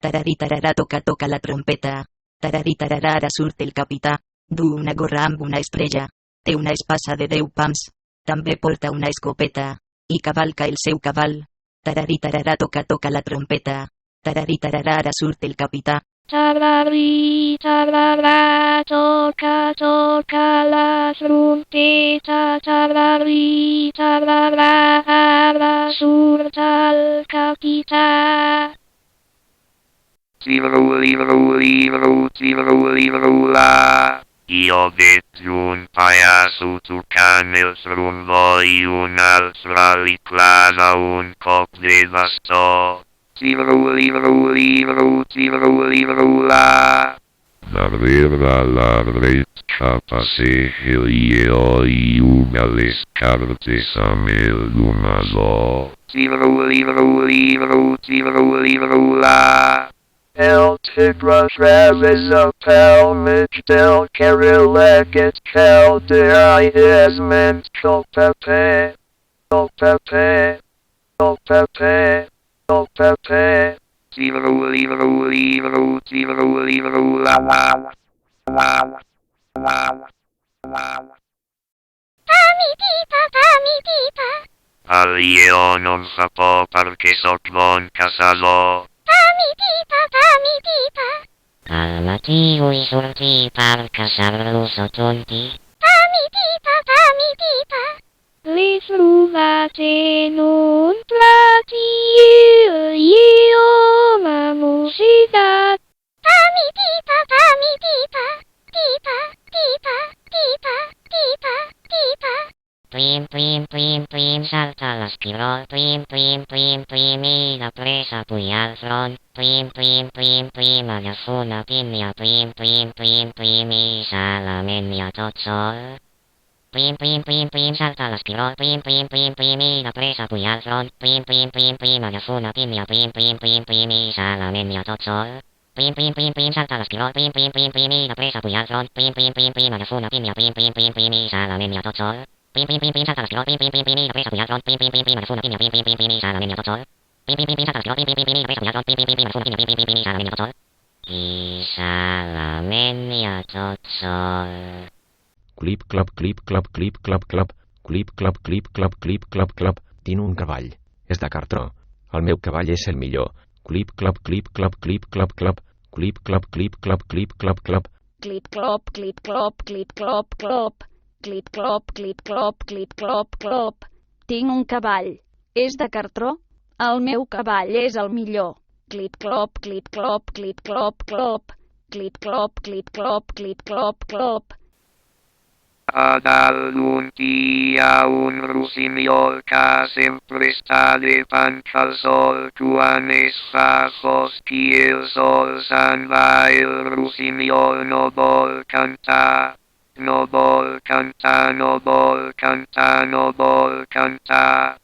Tarari tararà toca la trompeta. Tarari tararà ara surt el capità. Du una gorra amb una estrella. Té una espasa de 10 pams. També porta una escopeta. I cavalca el seu cavall. Tarari tararà toca la trompeta. Tarari tararà ara surt el capità. Tarari tararà toca la trompeta. Tarari tararà ara surt el capità. Io veig un pallasso tocant el trombó i un altre li clava un cop de bastó. Darrere la dreta passeja jo i una les cartes amb el donador. El tigre travessa pel mig del carril aquest caldera i desment el paper. El lleó no em fa por perquè sóc bon caçador. Al matí vull sortir per caçar-los o tonti. L'he trobat en un plat i el lleó m'ha mossegat. Plim, salta l'esquirol. Plim, i de pressa puja al front. Plim, agafo una pinya. Plim, i se la menja tot sol. Plim, salta l'esquirol. Plim, i de pressa puja al front. Plim, agafo una pinya. Plim, i se la menja tot sol. Plim, salta l'esquirol. Plim, i de pressa puja al front. Plim, agafo una pinya. Plim, i se la menja tot sol. Plim, salta l'esquirol. Plim, i de pressa puja al front. Plim, agafo una pinya. Plim, i se la menja tot sol. Plim, salta l'esquirol. Plim, i de pressa puja al front. Plim, agafo una pinya. Plim, i se la menja tot sol. I se la menja tot sol. Clip, clap, clap. Clip, clap. Tinc un cavall. És de cartró. El meu cavall és el millor. Clip, clap. Clip, clap. Clip, clop. Tinc un cavall. És de cartró? El meu cavall és el millor. Clip, clop. A dalt d'un pi hi ha un rossinyol que sempre està de panxa al sol. Quan es fa fosc i el sol se'n va, el rossinyol no vol cantar. No vol cantar.